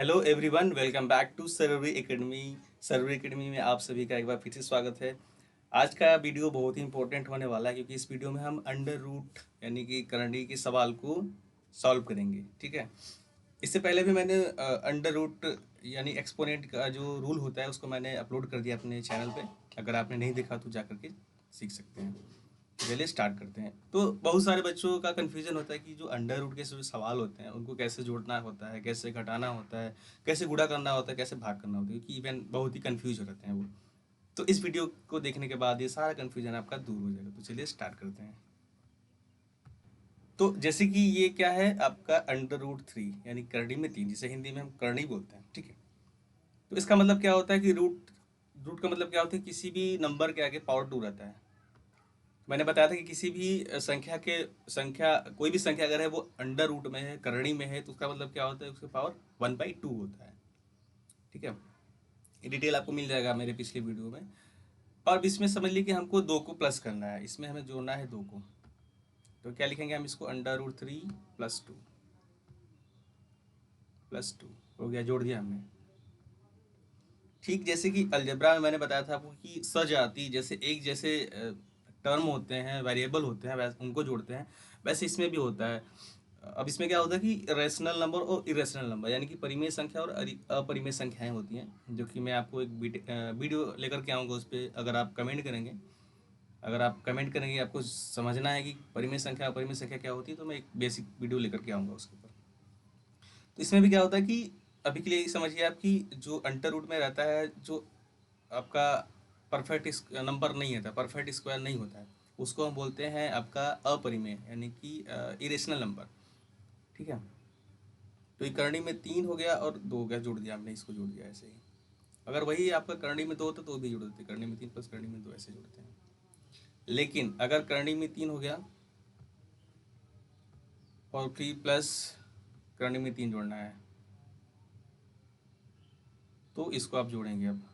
Hello everyone, welcome back to Sarvari academy. Sarvari academy में आप सभी का एक बार फिर से स्वागत है। आज का वीडियो बहुत ही इंपॉर्टेंट होने वाला है क्योंकि इस वीडियो में हम अंडर रूट यानी कि करंडी के सवाल को सॉल्व करेंगे। ठीक है। इससे पहले भी मैंने अंडर रूट यानी एक्सपोनेंट का जो रूल होता है उसको मैंने अपलोड कर दिया अपने चैनल पे। अगर आपने नहीं देखा तो जा करके सीख सकते हैं। चलिए स्टार्ट करते हैं। तो बहुत सारे बच्चों का कन्फ्यूजन होता है कि जो अंडर रूट के जो सवाल होते हैं उनको कैसे जोड़ना होता है, कैसे घटाना होता है, कैसे गुणा करना होता है, कैसे भाग करना होता है, क्योंकि इवन बहुत ही कन्फ्यूज हो रहते हैं वो। तो इस वीडियो को देखने के बाद ये सारा कन्फ्यूजन आपका दूर हो जाएगा। तो चलिए स्टार्ट करते हैं। तो जैसे कि ये क्या है आपका अंडर रूट थ्री यानी करनी में तीन, जिसे हिंदी में हम करनी बोलते हैं। ठीक है। तो इसका मतलब क्या होता है कि रूट रूट का मतलब क्या होता है, किसी भी नंबर के आगे पावर टू रहता है। मैंने बताया था कि किसी भी संख्या कोई भी संख्या अगर है वो अंडर रूट में है, करनी में है, तो उसका मतलब क्या होता है, उसका पावर 1/2 होता है। ठीक है। ये डिटेल आपको मिल जाएगा मेरे पिछले वीडियो में। और अब इसमें समझ लीजिए कि हमको दो को प्लस करना है, इसमें हमें जोड़ना है दो को। तो क्या लिखेंगे हम इसको, under root three plus two हो गया, जोड़ दिया हमने। ठीक जैसे कि अलजेब्रा में मैंने बताया था आपको कि सजाती जैसे एक जैसे टर्म होते हैं, वेरिएबल होते हैं, वैसे उनको जोड़ते हैं, वैसे इसमें भी होता है। अब इसमें क्या होता है कि रेशनल नंबर और इरेशनल नंबर यानी कि परिमेय संख्या और अपरिमेय संख्याएं होती हैं, जो कि मैं आपको एक वीडियो लेकर के आऊँगा। उस पर अगर आप कमेंट करेंगे, आपको समझना है कि परिमेय संख्या अपरिमेय संख्या क्या होती है, तो मैं एक बेसिक वीडियो लेकर के आऊँगा उसके ऊपर। तो इसमें भी क्या होता है कि अभी के लिए समझिए आप कि जो अंडर रूट में रहता है, जो आपका परफेक्ट नंबर नहीं होता, परफेक्ट स्क्वायर नहीं होता है, उसको हम बोलते हैं आपका अपरिमेय यानी कि इरेशनल नंबर। ठीक है। तो ये करनी में तीन हो गया और दो हो गया, जोड़ दिया हमने, इसको जोड़ दिया ऐसे ही। अगर वही आपका करनी में दो होता तो भी जोड़ देते, करनी में तीन प्लस करनी में दो ऐसे जोड़ते हैं। लेकिन अगर करनी में तीन हो गया और फिर प्लस करनी में तीन जोड़ना है, तो इसको आप जोड़ेंगे। अब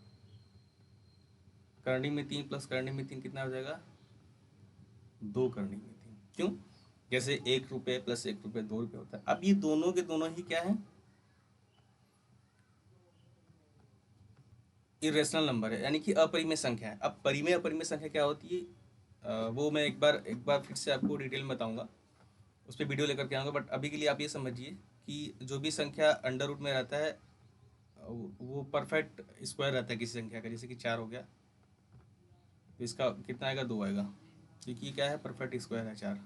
करनी में तीन प्लस करनी में तीन कितना हो जाएगा, दो करनी में तीन। क्यों? जैसे 1 रुपये प्लस 1 रुपये 2 रुपये होता है। अब ये दोनों के दोनों ही क्या है, इरेशनल नंबर है यानी कि अपरिमेय संख्या है। अब परिमेय अपरिमेय संख्या क्या होती है, वो मैं एक बार फिर से आपको डिटेल में बताऊंगा, उस पर वीडियो लेकर के आऊँगा। बट अभी के लिए आप ये समझिए कि जो भी संख्या अंडर रूट में रहता है वो परफेक्ट स्क्वायर रहता है किसी संख्या का। जैसे कि 4 हो गया, तो इसका कितना आएगा, दो आएगा, क्योंकि ये क्या है, परफेक्ट स्क्वायर है। चार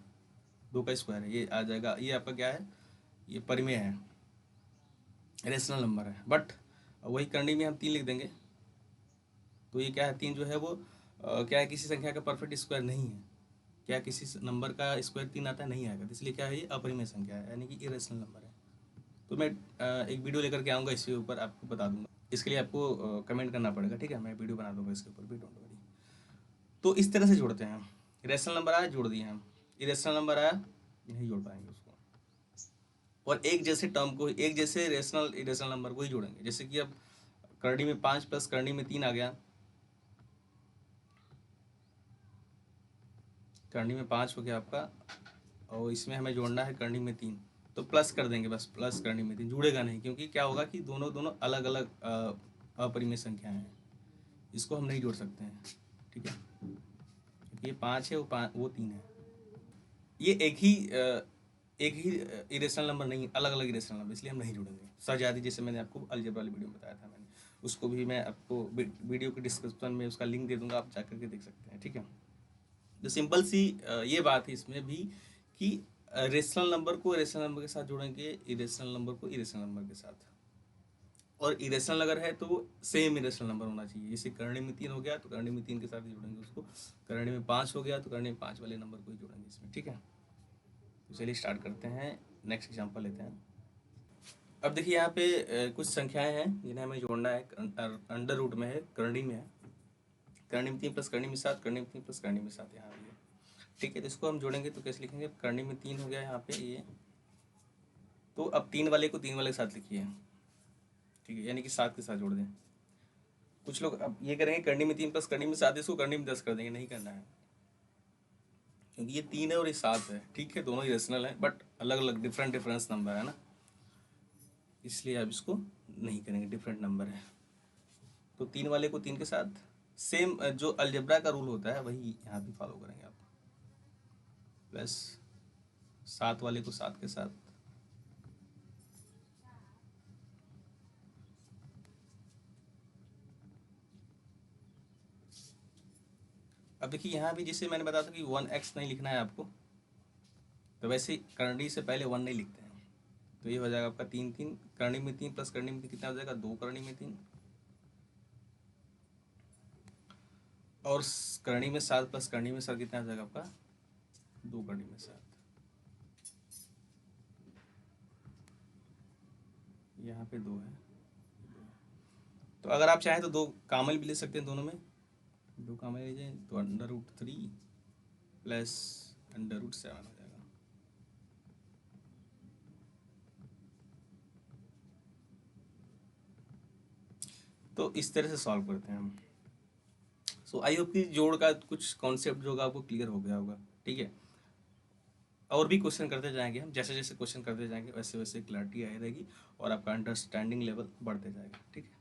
दो का स्क्वायर है, ये आ जाएगा। ये आपका क्या है, ये परिमेय है, रेशनल नंबर है। बट वही करनी में हम तीन लिख देंगे, तो ये क्या है, तीन जो है वो क्या है, किसी संख्या का परफेक्ट स्क्वायर नहीं है। क्या किसी नंबर का स्क्वायर तीन आता है, नहीं आएगा, तो इसलिए क्या है, ये अपरिमेय संख्या है यानी कि इरेशनल नंबर है। तो मैं एक वीडियो लेकर के आऊँगा, इसके ऊपर आपको बता दूंगा। इसके लिए आपको कमेंट करना पड़ेगा। ठीक है, मैं वीडियो बना दूंगा इसके ऊपर भी, डोंट वरी। तो इस तरह से जोड़ते हैं हम। रेशनल नंबर आया, जोड़ दिए हम। इरेशनल नंबर आया, नहीं जोड़ पाएंगे उसको। और एक जैसे टर्म को, एक जैसे रेशनल इरेशनल नंबर को ही जोड़ेंगे। जैसे कि अब करनी में पाँच प्लस करनी में तीन आ गया, करनी में पाँच हो गया आपका, और इसमें हमें जोड़ना है करनी में तीन। तो प्लस कर देंगे, बस प्लस करनी में तीन, जुड़ेगा नहीं, क्योंकि क्या होगा कि दोनों दोनों अलग अलग अपरिमेय संख्याएं हैं, इसको हम नहीं जोड़ सकते हैं। ठीक है, क्योंकि ये पाँच है, वो तीन है। ये एक ही इरेशनल नंबर नहीं, अलग अलग इरेशनल नंबर, इसलिए हम नहीं जोड़ेंगे। सजादी जैसे मैंने आपको अलजेब्रा वाली वीडियो में बताया था, मैंने उसको भी मैं आपको वीडियो के डिस्क्रिप्शन में उसका लिंक दे दूंगा, आप जाकर के देख सकते हैं। ठीक है। तो सिंपल सी ये बात है इसमें भी कि रेशनल नंबर को रेशनल नंबर के साथ जोड़ेंगे, इरेशनल नंबर को इरेशनल नंबर के साथ। और इरेशनल अगर है तो सेम इरेशनल नंबर होना चाहिए। जैसे करनी में तीन हो गया तो करनी में तीन के साथ ही जोड़ेंगे उसको, करनी में पाँच हो गया तो करनी में पाँच वाले नंबर को ही जोड़ेंगे इसमें। ठीक है। तो चलिए स्टार्ट करते हैं, नेक्स्ट एग्जाम्पल लेते हैं। अब देखिए यहाँ पे कुछ संख्याएं हैं जिन्हें हमें जोड़ना है, अंडर रूट में है, करनी में है। करनी में तीन प्लस करनी में सात, करनी में तीन प्लस करनी में सात, यहाँ भी है। ठीक है, तो इसको हम जोड़ेंगे तो कैसे लिखेंगे, करनी में तीन हो गया यहाँ पे ये, तो अब तीन वाले को तीन वाले के साथ लिखिए। ठीक है, यानी कि सात के साथ जोड़ दें। कुछ लोग अब ये करेंगे, करनी में तीन प्लस करनी में सात, इसको करनी में 10 कर देंगे, नहीं करना है, क्योंकि ये तीन है और ये सात है। ठीक है, दोनों ही रेशनल है, बट अलग अलग डिफरेंस नंबर है ना। इसलिए आप इसको नहीं करेंगे, डिफरेंट नंबर है। तो 3 वाले को 3 के साथ, सेम जो अलजेब्रा का रूल होता है वही यहाँ भी फॉलो करेंगे आप, प्लस 7 वाले को 7 के साथ, अब देखिए यहाँ भी जैसे मैंने बताया था कि 1x नहीं लिखना है आपको, तो वैसे करनी से पहले 1 नहीं लिखते हैं। तो ये हो जाएगा आपका 3 3, करनी में 3 प्लस करनी में 3 कितना हो जाएगा, 2 करनी में 3, और करनी में 7 प्लस करनी में 7 कितना हो जाएगा आपका, 2 करनी में 7। यहाँ पे 2 है, तो अगर आप चाहें तो 2 कामल भी ले सकते हैं दोनों में, 2 कामल ले जाए तो √3 प्लस √7 हो जाएगा। तो इस तरह से सॉल्व करते हैं हम। सो आई होप कि जोड़ का कुछ कॉन्सेप्ट जो होगा आपको क्लियर हो गया होगा, ठीक है। और भी क्वेश्चन करते जाएंगे हम, जैसे जैसे क्वेश्चन करते जाएंगे वैसे वैसे क्लैरिटी आई रहेगी और आपका अंडरस्टैंडिंग लेवल बढ़ते जाएगा, ठीक है।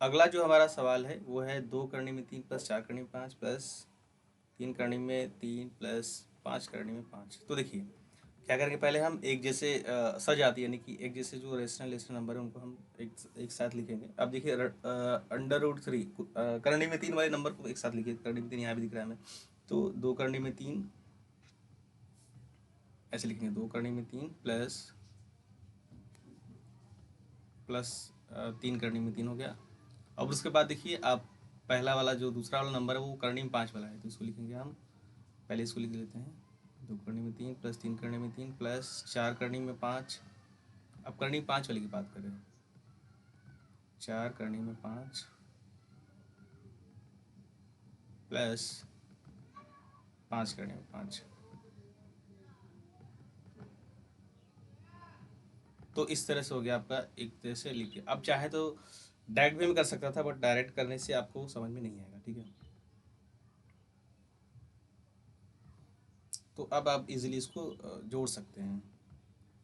अगला जो हमारा सवाल है वो है 2 करनी में 3 प्लस 4 करनी में 5 प्लस 3 करनी में 3 प्लस 5 करनी में 5। तो देखिए क्या करेंगे, पहले हम एक जैसे सज आती है, यानी कि एक जैसे जो रेशनल नंबर है उनको हम एक साथ लिखेंगे। अब देखिए √3 करनी में 3 वाले नंबर को एक साथ लिखिए, करनी में 3 यहाँ भी दिख रहा है हमें, तो 2 करनी में 3 ऐसे लिखेंगे, 2 करनी में 3 प्लस प्लस 3 करनी में 3 हो गया। अब उसके बाद देखिए आप पहला वाला जो दूसरा वाला नंबर है वो करनी में 5 वाला है, तो इसको लिखेंगे हम, पहले इसको लिख लेते हैं, 2 करनी में 3 प्लस 3 करनी में 3 प्लस 4 करनी में 5। अब करनी 5 वाले की बात करें, 4 करनी में 5 प्लस 5 करनी में 5। तो इस तरह से हो गया आपका, एक तरह से लिखिए। अब चाहे तो डायरेक्ट भी मैं कर सकता था, बट डायरेक्ट करने से आपको समझ में नहीं आएगा, ठीक है। तो अब आप इजीली इसको जोड़ सकते हैं।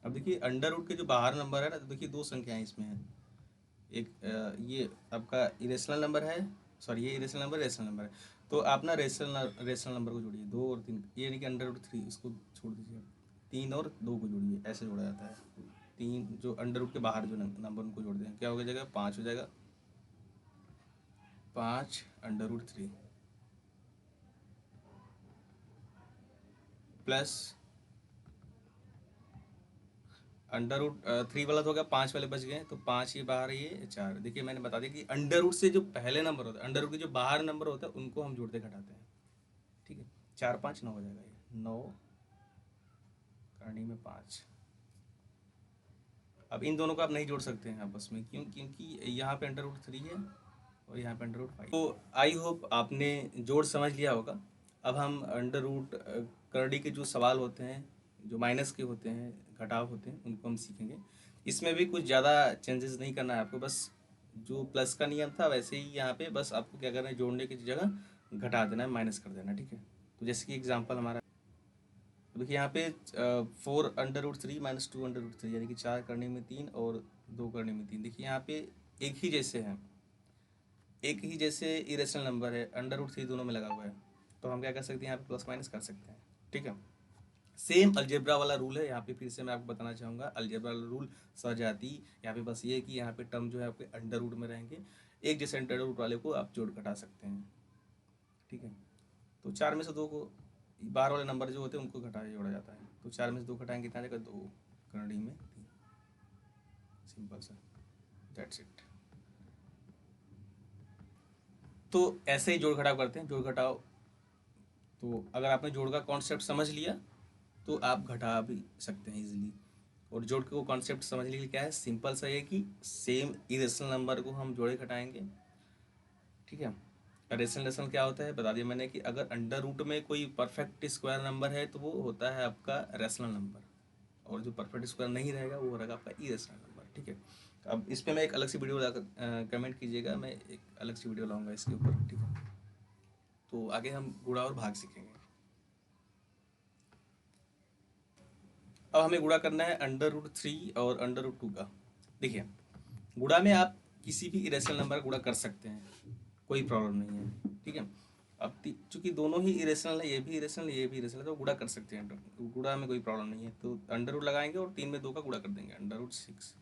अब देखिए अंडर रूट के जो बाहर नंबर है ना, तो देखिए 2 संख्याएं इसमें हैं, एक ये आपका इरेशनल नंबर है, सॉरी ये इरेशनल नंबर रेशनल नंबर है। तो आप ना रेशनल नंबर को जोड़िए, 2 और 3, ये नहीं कि √3 इसको छोड़ दीजिए, 3 और 2 को जोड़िए, ऐसे जोड़ा जाता है। 3 जो अंडर रूट के बाहर जो नंबर उनको जोड़ दें, क्या हो जाएगा, 5 हो जाएगा, 5 √3 प्लस √3 वाला तो हो गया, 5 वाले बच गए, तो 5 ये बाहर, ये 4। देखिए मैंने बता दिया कि अंडर रूट से जो पहले नंबर होता है, अंडर रूट के जो बाहर नंबर होता है उनको हम जोड़ते घटाते हैं, ठीक है। 4 5 9 हो जाएगा, ये 9 करनी में 5। अब इन दोनों को आप नहीं जोड़ सकते हैं आपस में, क्यों, क्योंकि यहाँ पे √3 है और यहाँ पे अंडर रूट 5। तो आई होप आपने जोड़ समझ लिया होगा। अब हम अंडर रूट करड़ी के जो सवाल होते हैं, जो माइनस के होते हैं, घटाव होते हैं, उनको हम सीखेंगे। इसमें भी कुछ ज़्यादा चेंजेस नहीं करना है आपको, बस जो प्लस का नियम था वैसे ही यहाँ पे बस आपको क्या करना है, जोड़ने की जगह घटा देना है, माइनस कर देना है, ठीक है। तो जैसे कि एग्जांपल हमारा, तो देखिए यहाँ पे 4√3 - 2√3, यानी कि 4 करने में 3 और 2 करने में 3। देखिए यहाँ पे एक ही जैसे हैं, एक ही जैसे इरेशनल नंबर है, अंडर रूट 3 दोनों में लगा हुआ है, तो हम क्या कर सकते हैं, यहाँ पे प्लस माइनस कर सकते हैं, ठीक है। सेम अलजेब्रा वाला रूल है, यहाँ पे फिर से मैं आपको बताना चाहूँगा अलजेब्रा वाला रूल सजाती। यहाँ पे बस ये है कि यहाँ पे टर्म जो है आपके अंडर रूट में रहेंगे, एक जैसे अंडर रूट वाले को आप जोड़ घटा सकते हैं, ठीक है। तो 4 में से 2 को, बाहर वाले नंबर जो होते हैं उनको घटाया जोड़ा जाता है, तो 4 में से 2 घटाएंगे कितना जाएगा, 2 करड़ी में 3, सिंपल सा, दैट्स इट। तो ऐसे ही जोड़ घटाव करते हैं, जोड़ घटाव। तो अगर आपने जोड़ का कॉन्सेप्ट समझ लिया तो आप घटा भी सकते हैं इजीली। और जोड़ को कॉन्सेप्ट समझने के लिए क्या है, सिंपल सा ये कि सेम इरेशनल नंबर को हम जोड़े घटाएंगे, ठीक है। रेशनल क्या होता है बता दिया मैंने, कि अगर अंडर रूट में कोई परफेक्ट स्क्वायर नंबर है तो वो होता है आपका रेशनल नंबर, और जो परफेक्ट स्क्वायर नहीं रहेगा वो रहेगा आपका इरेशनल नंबर, ठीक है। अब इस पर मैं एक अलग सी वीडियो लाकर कमेंट कीजिएगा, मैं एक अलग सी वीडियो लाऊंगा इसके ऊपर, ठीक है। तो आगे हम गुणा और भाग सीखेंगे। अब हमें गुणा करना है अंडर रूट 3 और अंडर रूट 2 का। देखिए गुणा में आप किसी भी इरेशनल नंबर गुणा कर सकते हैं, कोई प्रॉब्लम नहीं है, ठीक है। अब चूंकि दोनों ही इरेशनल है, ये भी इरेशनल ये भी इरेशनल है, तो गुणा कर सकते हैं, गुणा में कोई प्रॉब्लम नहीं है। तो अंडर रूट लगाएंगे और 3 में 2 का गुणा कर देंगे, अंडर रूट 6।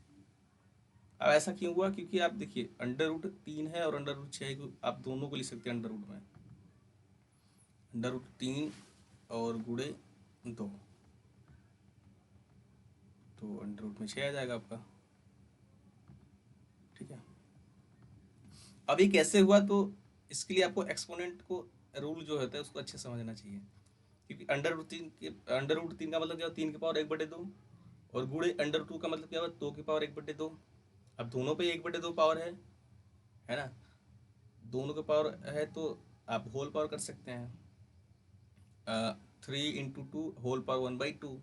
अब ऐसा क्यों हुआ, क्योंकि आप देखिए अंडर रूट 3 है और अंडर रूट 6 को आप दोनों को लिख सकते हैं अंडर रूट में, अंडर रूट 3 और गुणे 2, तो अंडर रूट में 6 आ जाएगा आपका, ठीक है। अब ये कैसे हुआ, तो इसके लिए आपको एक्सपोनेंट को रूल जो होता है उसको अच्छे समझना चाहिए, क्योंकि अंडर रूट 3 का मतलब क्या हुआ, 3 की पावर 1/2, और गुणे अंडर रूट 2 का मतलब क्या हुआ, 2 की पावर 1/2। अब दोनों पे 1/2 पावर है ना, दोनों के पावर है तो आप होल पावर कर सकते हैं, 3 × 2 होल पावर 1/2,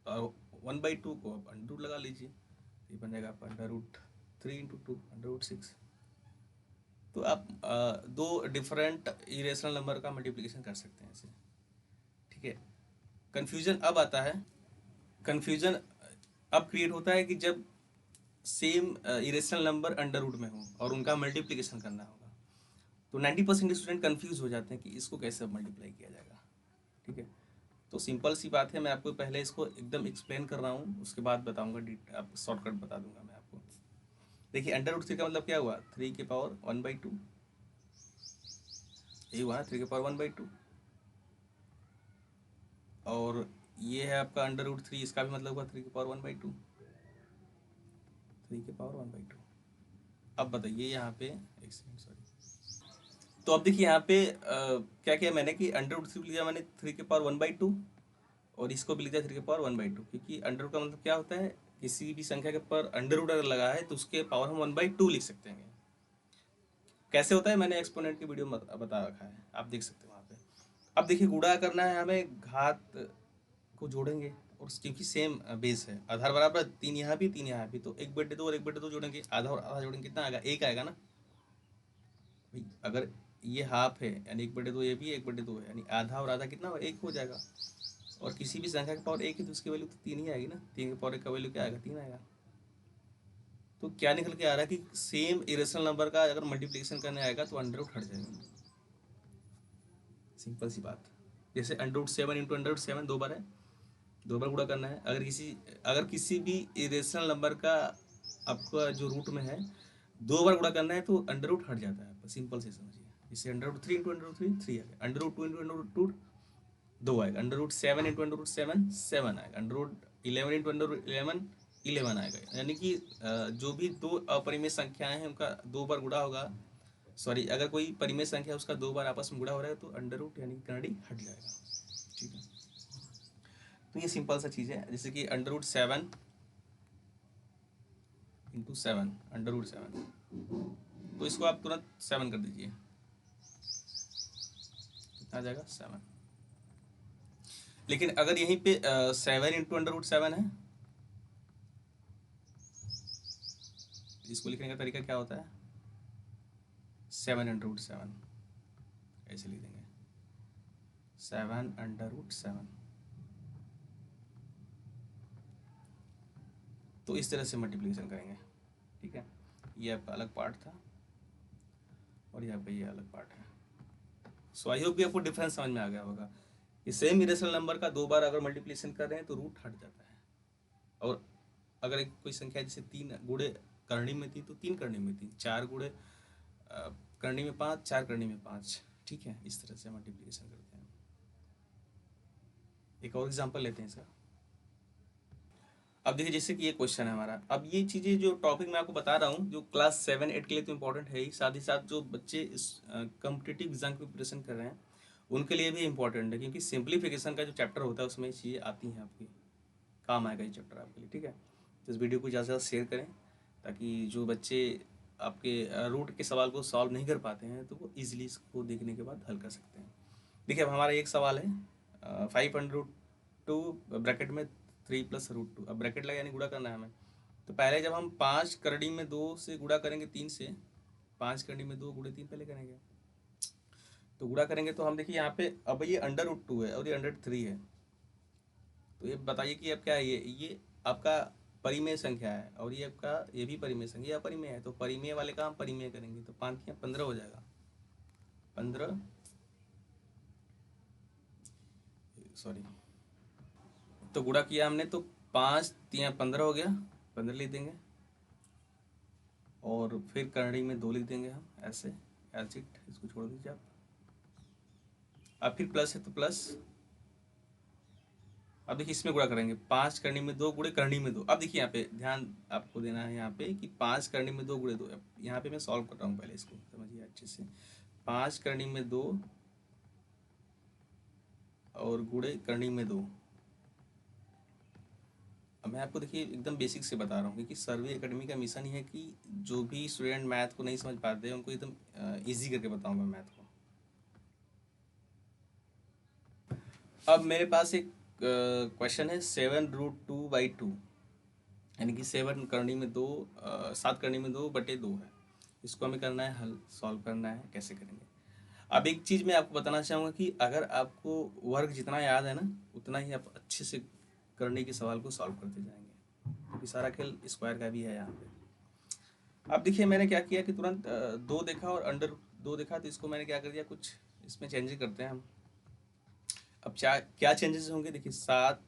और 1/2 को आप अंडर रूट लगा लीजिए, ये बन जाएगा आपका अंडर रूट 3 × 2 अंडर रूट 6। तो आप दो डिफरेंट इरेशनल नंबर का मल्टीप्लिकेशन कर सकते हैं ऐसे, ठीक है। कन्फ्यूजन अब आता है, कन्फ्यूजन अब क्रिएट होता है कि जब same irrational number under root में हो और उनका मल्टीप्लिकेशन करना होगा, तो 90% स्टूडेंट कन्फ्यूज हो जाते हैं कि इसको कैसे मल्टीप्लाई किया जाएगा, ठीक है। तो सिंपल सी बात है, मैं आपको पहले इसको एकदम एक्सप्लेन कर रहा हूँ, उसके बाद बताऊँगा, आप शॉर्टकट बता दूंगा मैं आपको। देखिए अंडर रूट 3 का मतलब क्या हुआ, 3 की पावर 1/2, यही हुआ 3 की पावर 1/2। और ये है आपका अंडर रूट 3, इसका भी मतलब हुआ 3 की पावर 1/2, 3 की पावर 1/2। अब बताइए यहाँ पे, एक सेकंड सॉरी, तो अब देखिए यहाँ पे क्या किया मैंने कि अंडर रूट 3 लिया मैंने 3 की पावर 1/2, और इसको भी लिया 3 की पावर 1/2, क्योंकि अंडर रूट का मतलब क्या होता है, किसी भी संख्या के पर अंडर रूट अगर लगा है तो उसके पावर हम 1/2 लिख सकते हैं। कैसे होता है मैंने एक्सपोनेंट की वीडियो में बता रखा है, आप देख सकते हो वहाँ पे। अब देखिए गुणा करना है हमें, घात को जोड़ेंगे, और क्योंकि सेम बेस है, आधार बराबर 3 यहाँ भी 3 यहाँ भी, तो 1/2 और 1/2 जोड़ेंगे, आधा और आधा जोड़ेंगे, कितना आएगा, 1 आएगा ना भाई। अगर ये हाफ है यानी 1/2, ये भी 1/2 है, यानी आधा और आधा कितना 1 हो जाएगा। और किसी भी संख्या की पावर 1 है तो उसकी वैल्यू तो 3 ही आएगी ना, 3 की पावर 1 का वैल्यू क्या आएगा, 3 आएगा। तो क्या निकल के आ रहा है कि सेम इरेशनल नंबर का अगर मल्टीप्लिकेशन करने आएगा तो अंडर रूट हट जाएगा, सिंपल सी बात। जैसे अंडर रूट 7 × अंडर रूट 7 दो बार है, दो बार गुणा करना है। अगर किसी भी इरेशनल नंबर का आपका जो रूट में है 2 बार गुणा करना है तो अंडर रूट हट जाता है आपका, सिंपल से समझिए। जैसे अंडर रूट 3 × अंडर रूट 3 3 आएगा, अंडर रूट 2 × अंडर रूट 2 2 आएगा, अंडर रूट 7 × अंडर रूट 7 7 आएगा, अंडर रूट 11 × अंडर रूट 11 11 आएगा। यानी कि जो भी दो अपरिमेय संख्याएं हैं उनका 2 बार गुणा होगा, सॉरी अगर कोई परिमेय संख्या उसका 2 बार आपस में गुणा हो रहा है तो अंडर रूट यानी कि करड़ी हट जाएगा, ठीक है। तो ये सिंपल सा चीज़ है, जैसे कि अंडर रूट 7 × 7 अंडर रूट 7, तो इसको आप तुरंत 7 कर दीजिए, कितना आ जाएगा 7। लेकिन अगर यहीं पे 7 इंटू √7 है, इसको लिखने का तरीका क्या होता है, 7 √7 ऐसे लिख देंगे, 7 √7। तो इस तरह से मल्टीप्लिकेशन करेंगे, ठीक है। ये आपका अलग पार्ट था और यहाँ पे ये अलग पार्ट है। सो आई होप कि आपको डिफरेंस समझ में आ गया होगा कि सेम इरेशनल नंबर का 2 बार अगर मल्टीप्लिकेशन कर रहे हैं तो रूट हट जाता है। और अगर एक कोई संख्या जैसे 3 गुणे करनी में 3 तो 3 करनी में 3, 4 गुणे करनी में 5, 4 करनी में 5, ठीक है। इस तरह से मल्टीप्लिकेशन करते हैं। एक और एग्जांपल लेते हैं इसका। अब देखिए जैसे कि ये क्वेश्चन है हमारा, अब ये चीज़ें जो टॉपिक मैं आपको बता रहा हूँ जो क्लास 7-8 के लिए तो इम्पोर्टेंट है ही, साथ ही साथ जो बच्चे इस कॉम्पिटिटिव एग्जाम की प्रिपरेशन कर रहे हैं उनके लिए भी इम्पोर्टेंट है, क्योंकि सिंप्लीफिकेशन का जो चैप्टर होता है उसमें ये चीज़ें आती हैं, आपकी काम आएगा ये चैप्टर आपके लिए, ठीक है। तो इस वीडियो को ज़्यादा से ज़्यादा शेयर करें ताकि जो बच्चे आपके रूट के सवाल को सॉल्व नहीं कर पाते हैं तो वो ईजिली इसको देखने के बाद हल कर सकते हैं। देखिए अब हमारा एक सवाल है 5√2 ब्रैकेट में 3 + √2। अब ब्रैकेट लगा यानी गुणा करना है हमें। तो पहले जब हम 5 करड़ी में 2 से गुणा करेंगे 3 से, 5 करड़ी में 2 गुणे 3 पहले करेंगे, तो गुणा करेंगे तो हम देखिए यहाँ पे अब ये √2 है और ये √3 है। तो ये बताइए कि अब क्या है, ये आपका परिमेय संख्या है और ये आपका ये भी परिमेय संख्या, अपरिमेय है। तो परिमेय वाले का हम परिमेय करेंगे तो 5 या 15 हो जाएगा, 15 सॉरी। तो गुणा किया हमने तो 5 या 15 हो गया, 15 लिख देंगे और फिर करड़ी में 2 लिख देंगे हम ऐसे एज इट, इसको छोड़ दीजिए आप। अब फिर प्लस है तो प्लस। अब देखिए इसमें गुणा करेंगे 5 करनी में 2 गुणे करनी में 2। अब देखिए यहाँ पे ध्यान आपको देना है यहाँ पे कि 5 करनी में 2 गुणे 2। यहाँ पे मैं सॉल्व कर रहा हूँ, पहले इसको समझिए अच्छे से। 5 करनी में 2 और गुणे करनी में 2। अब मैं आपको देखिए एकदम बेसिक से बता रहा हूँ, क्योंकि सर्वे एकेडमी का मिशन ही है कि जो भी स्टूडेंट मैथ को नहीं समझ पाते हैं उनको एकदम ईजी करके बताऊँगा मैथ को। अब मेरे पास एक क्वेश्चन है 7√2/2, यानी कि 7 करनी में 2, 7 करनी में 2/2 है। इसको हमें करना है हल, सॉल्व करना है, कैसे करेंगे। अब एक चीज़ मैं आपको बताना चाहूँगा कि अगर आपको वर्ग जितना याद है ना उतना ही आप अच्छे से करने के सवाल को सॉल्व करते जाएंगे, क्योंकि सारा खेल स्क्वायर का भी है यहाँ पे। अब देखिए मैंने क्या किया कि तुरंत 2 देखा और √2 देखा, तो इसको मैंने क्या कर दिया, कुछ इसमें चेंजेस करते हैं हम। अब क्या चेंजेस होंगे, देखिए 7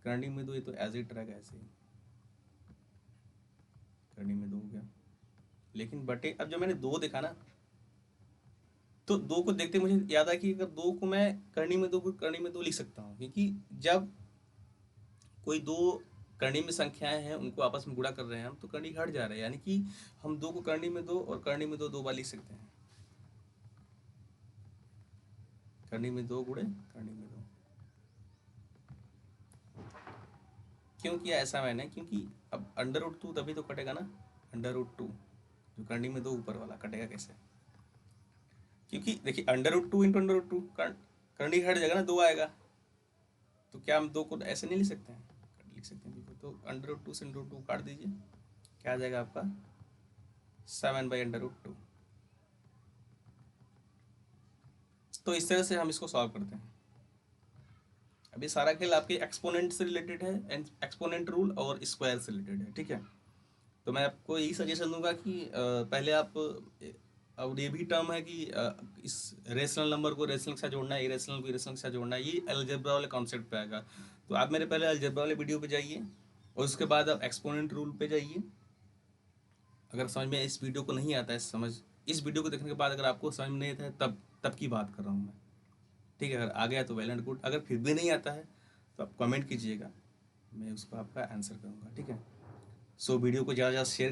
करनी में 2, ये तो एज इट रहेगा ऐसे ही, करनी में 2 हो गया। लेकिन बटे अब जब मैंने 2 देखा ना तो 2 को देखते मुझे याद आया कि अगर 2 को मैं करनी में 2 करनी में 2 लिख सकता हूँ, क्योंकि जब कोई 2 करनी में संख्याएं हैं उनको आपस में गुणा कर रहे हैं हम तो करनी घट जा रहे हैं, यानी कि हम 2 को करनी में 2 और करनी में 2 बार लिख सकते हैं। करनी में 2 गुणे करनी में 2। क्यों किया ऐसा मैंने, क्योंकि अब √2 तभी तो कटेगा ना, √2 जो करनी में 2 ऊपर वाला कटेगा कैसे, क्योंकि देखिए √2 इंटू √2 करनी घट जाएगा ना, 2 आएगा। तो क्या हम 2 को ऐसे नहीं लिख सकते हैं, लिख सकते हैं बिल्कुल। तो √2 से √2 काट दीजिए, क्या आ जाएगा आपका 7/√2। तो इस तरह से हम इसको सॉल्व करते हैं। अभी सारा खेल आपके एक्सपोनेंट से रिलेटेड है, एक्सपोनेंट रूल और स्क्वायर से रिलेटेड है, ठीक है। तो मैं आपको यही सजेशन दूंगा कि पहले आप और ये भी टर्म है कि इस रेशनल नंबर को रेशनल के साथ जोड़ना है, इरेशनल को इरेशनल के साथ जोड़ना है, ये अलजेब्रा वाले कॉन्सेप्ट पे आएगा। तो आप मेरे पहले अलजेब्रा वाले वीडियो पे जाइए और उसके बाद आप एक्सपोनेंट रूल पे जाइए। अगर समझ में इस वीडियो को नहीं आता है, इस वीडियो को देखने के बाद अगर आपको समझ में नहीं आता है तब की बात कर रहा हूँ मैं, ठीक है। अगर आ गया तो वेल एंड गुड, अगर फिर भी नहीं आता है तो आप कमेंट कीजिएगा, मैं उसको आपका आंसर करूँगा, ठीक है। सो वीडियो को ज़्यादा से ज़्यादा शेयर करें।